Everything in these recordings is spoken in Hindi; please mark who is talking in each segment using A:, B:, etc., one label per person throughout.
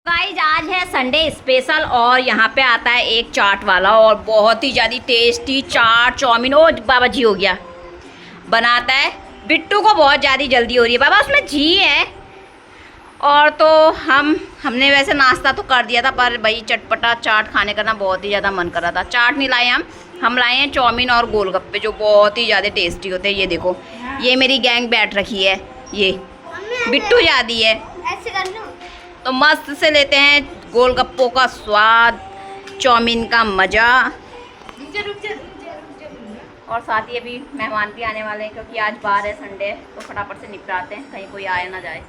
A: गाइस आज है संडे स्पेशल और यहाँ पे आता है एक चाट वाला और बहुत ही ज़्यादा टेस्टी चाट चाउमीन। ओ बाबा जी हो गया बनाता है। बिट्टू को बहुत ज़्यादा जल्दी हो रही है बाबा, उसमें घी है। और तो हमने वैसे नाश्ता तो कर दिया था, पर भाई चटपटा चाट खाने का ना बहुत ही ज़्यादा मन कर रहा था। चाट नहीं लाए हम लाए हैं चाउमीन और गोलगप्पे जो बहुत ही ज़्यादा टेस्टी होते हैं। ये देखो, ये मेरी गैंग बैठ रखी है, ये बिट्टू ज़्यादा है। तो मस्त से लेते हैं गोलगप्पों का स्वाद, चाउमीन का मज़ा। और साथ ही अभी मेहमान भी आने वाले हैं क्योंकि आज बाहर है, संडे है, तो फटाफट से निपटाते हैं, कहीं कोई आए ना जाए।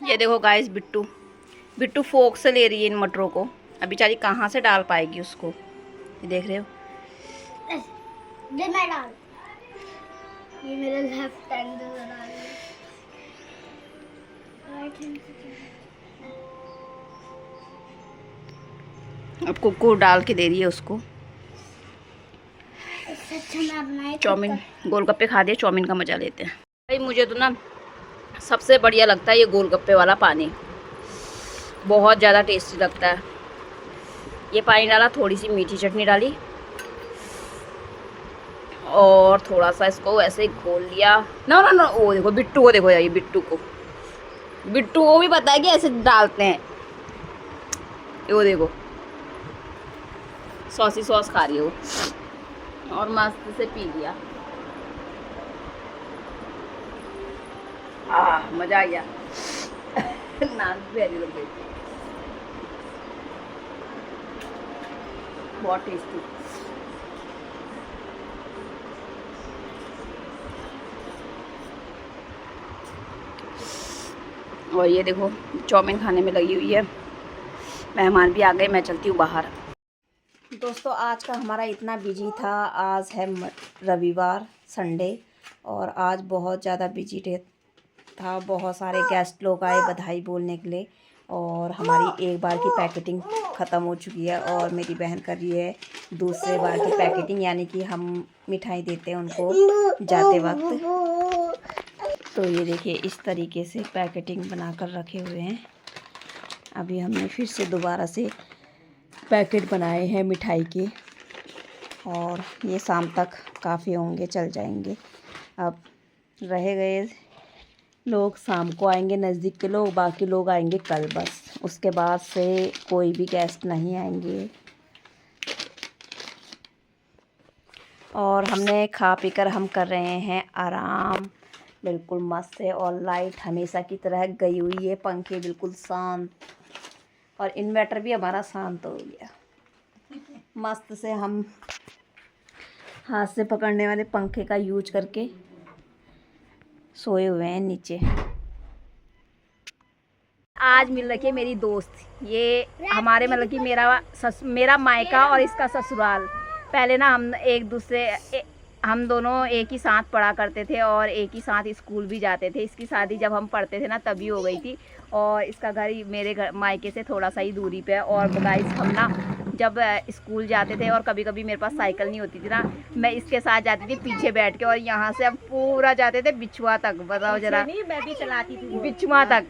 A: ये देखो गाइस, बिट्टू फोक से ले रही है इन मटरों को। अभी बेचारी कहाँ से डाल पाएगी उसको, ये देख रहे हो।
B: ये मेरा लेफ्ट हैंड
A: अब कुकू डाल के दे रही है उसको। चाउमीन गोलगप्पे खा दिए, चाउमीन का मज़ा लेते हैं। भाई मुझे तो ना सबसे बढ़िया लगता है ये गोलगप्पे वाला पानी, बहुत ज़्यादा टेस्टी लगता है। ये पानी डाला, थोड़ी सी मीठी चटनी डाली और थोड़ा सा इसको ऐसे ही घोल लिया। ना ना ना, वो देखो बिट्टू को, देखो ये बिट्टू को भी पता है कि ऐसे डालते हैं। वो देखो सॉसी सॉस खा रही है वो, और मस्त से पी लिया। मज़ा आ गया। नाक भी हरी लग गई, बहुत टेस्टी। और ये देखो चाउमीन खाने में लगी हुई है। मेहमान भी आ गए, मैं चलती हूँ बाहर। दोस्तों आज का हमारा इतना बिजी था। आज है रविवार, संडे, और आज बहुत ज़्यादा बिजी डे था। बहुत सारे गेस्ट लोग आए बधाई बोलने के लिए, और हमारी एक बार की पैकेटिंग ख़त्म हो चुकी है और मेरी बहन कर रही है दूसरे बार की पैकेटिंग, यानी कि हम मिठाई देते हैं उनको जाते वक्त। तो ये देखिए इस तरीके से पैकेटिंग बनाकर रखे हुए हैं। अभी हमने फिर से दोबारा से पैकेट बनाए हैं मिठाई के, और ये शाम तक काफ़ी होंगे, चल जाएंगे। अब रह गए लोग शाम को आएंगे, नज़दीक के लोग, बाकी लोग आएंगे कल बस। उसके बाद से कोई भी गेस्ट नहीं आएंगे। और हमने खा पी कर हम कर रहे हैं आराम, बिल्कुल मस्त है। और लाइट हमेशा की तरह गई हुई है, पंखे बिल्कुल शांत, और इन्वर्टर भी हमारा शांत हो गया। मस्त से हम हाथ से पकड़ने वाले पंखे का यूज करके सोए हुए हैं नीचे। आज मिल रखी है मेरी दोस्त, ये हमारे मतलब कि मेरा मायका और इसका ससुराल। पहले ना हम दोनों एक ही साथ पढ़ा करते थे और एक ही साथ स्कूल भी जाते थे। इसकी शादी जब हम पढ़ते थे ना तभी हो गई थी, और इसका घर मेरे घर मायके से थोड़ा सा ही दूरी पे है। और गाइस हम ना जब स्कूल जाते थे, और कभी कभी मेरे पास साइकिल नहीं होती थी ना, मैं इसके साथ जाती थी पीछे बैठ के, और यहाँ से हम पूरा जाते थे बिछुआ तक। बताओ जरा,
B: मैं भी चलाती थी
A: बिछुआ तक।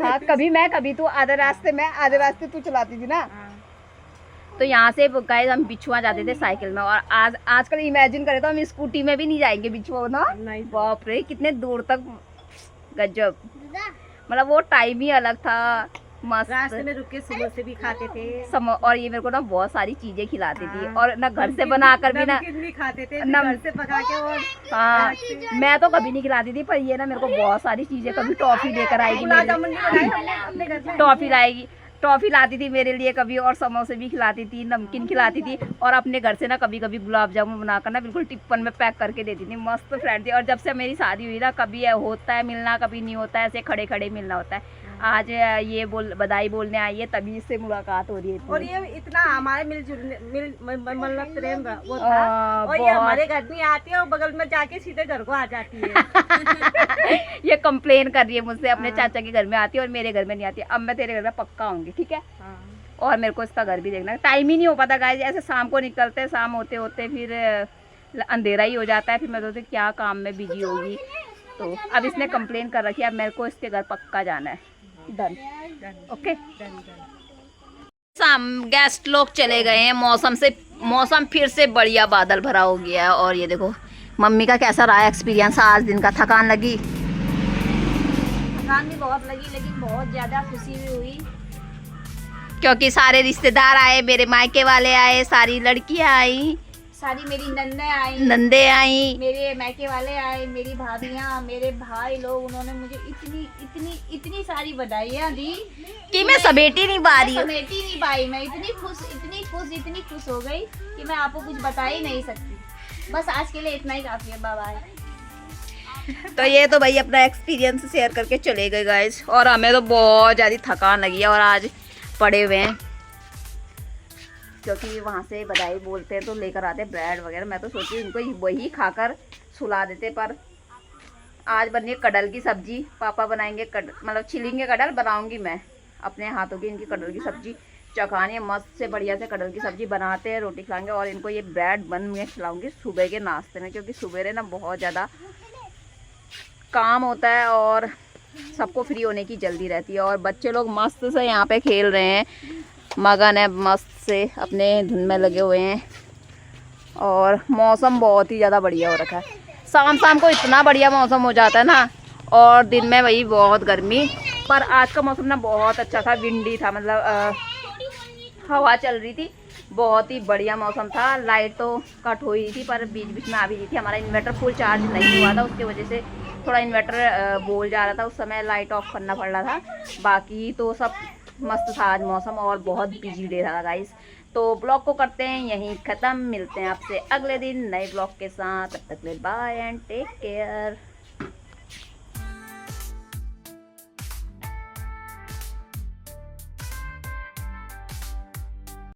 A: हाँ, कभी मैं कभी तू, आधे रास्ते मैं आधे रास्ते तू चलाती थी ना। तो यहाँ से गाइस हम बिछुआ जाते थे साइकिल में, और आजकल इमेजिन करें तो हम स्कूटी में भी नहीं जाएंगे बिछुआ ना। बाप रे कितने दूर तक, गजब। मतलब वो टाइम ही अलग था, मस्त।
B: रास्ते में रुक के समोसे भी खाते थे,
A: और ये मेरे को ना बहुत सारी चीजें खिलाती थी, और ना घर से बनाकर भी ना
B: खाते थे, घर से पका के। और
A: हाँ, मैं तो कभी नहीं खिलाती थी, पर ये ना मेरे को बहुत सारी चीजें, कभी टॉफी लेकर आएगी टॉफी लाती थी मेरे लिए कभी, और समोसे भी खिलाती थी, नमकीन खिलाती थी, और अपने घर से ना कभी कभी गुलाब जामुन बनाकर ना बिल्कुल टिप्पन में पैक करके देती थी। मस्त फ्रेंड थी। और जब से मेरी शादी हुई ना, कभी होता है मिलना, कभी नहीं होता है, ऐसे खड़े खड़े मिलना होता है। आज ये बधाई बोलने आई है, तभी इससे मुलाकात हो रही है।
B: और ये इतना हमारे मतलब प्रेम वो था। और ये हमारे घर नहीं आती है, और बगल में जाके सीधे घर को आ जाती है।
A: ये कंप्लेन कर रही है मुझसे, अपने चाचा के घर में आती है और मेरे घर में नहीं आती। अब मैं तेरे घर में पक्का आऊंगी, ठीक है। और मेरे को इसका घर भी देखना है। टाइम ही नहीं हो पाता गाइस, ऐसे शाम को निकलते हैं, शाम होते होते फिर अंधेरा ही हो जाता है। फिर मैं सोचती क्या काम में बिजी होगी, तो अब इसने कंप्लेन कर रखी है, अब मेरे को इसके घर पक्का जाना है। Done, okay. शाम गेस्ट लोग चले गए हैं, मौसम फिर से बढ़िया बादल भरा हो गया है। और ये देखो मम्मी का कैसा रहा एक्सपीरियंस आज दिन का। थकान लगी?
B: थकान भी बहुत लगी, लेकिन बहुत ज्यादा खुशी भी हुई
A: क्योंकि सारे रिश्तेदार आए, मेरे मायके वाले आए, सारी लड़कियां आई,
B: सारी मेरी
A: नंदे आई,
B: मेरे मायके वाले आए, मेरी भाभियाँ, मेरे भाई लोग, उन्होंने मुझे इतनी सारी बधाइयाँ दी
A: कि मैं समेट ही नहीं पा रही हूँ।
B: समेट ही नहीं पाई। मैं इतनी खुश हो गई कि मैं आपको कुछ बता ही नहीं सकती। बस आज के लिए इतना ही काफी है। Bye bye.
A: तो ये तो भाई अपना एक्सपीरियंस शेयर करके चले गए गाइस। और हमें तो बहुत ज़्यादा थकान लगी है और आज पड़े हुए हैं, क्योंकि वहाँ से बधाई बोलते हैं तो लेकर आते ब्रेड वगैरह। मैं तो सोची उनको वही खाकर सुला देते, पर आज बनी कटहल की सब्जी। पापा बनाएंगे मतलब छिलेंगे कटहल, बनाऊंगी मैं अपने हाथों की इनकी कटहल की सब्जी। चखानी है मस्त से बढ़िया से कटहल की सब्जी बनाते हैं, रोटी खिलाएंगे और इनको ये ब्रेड बन में खिलाऊंगी सुबह के नाश्ते में, क्योंकि सुबह ना बहुत ज़्यादा काम होता है और सबको फ्री होने की जल्दी रहती है। और बच्चे लोग मस्त से यहाँ पे खेल रहे हैं, मगन है मस्त से अपने धुन में लगे हुए हैं। और मौसम बहुत ही ज़्यादा बढ़िया हो रखा है। शाम को इतना बढ़िया मौसम हो जाता है ना, और दिन में वही बहुत गर्मी। पर आज का मौसम ना बहुत अच्छा था, विंडी था, मतलब हवा चल रही थी, बहुत ही बढ़िया मौसम था। लाइट तो कट हो ही थी पर बीच में आ भी रही थी। हमारा इन्वर्टर फुल चार्ज नहीं हुआ था, उसकी वजह से थोड़ा इन्वर्टर बोल जा रहा था, उस समय लाइट ऑफ करना पड़ रहा था। बाकी तो सब मस्त था आज मौसम, और बहुत बिजी डे था गाइस। तो ब्लॉग को करते हैं यहीं ख़त्म, मिलते हैं आपसे अगले दिन नए ब्लॉग के साथ। तब तक ले बाय एंड टेक केयर।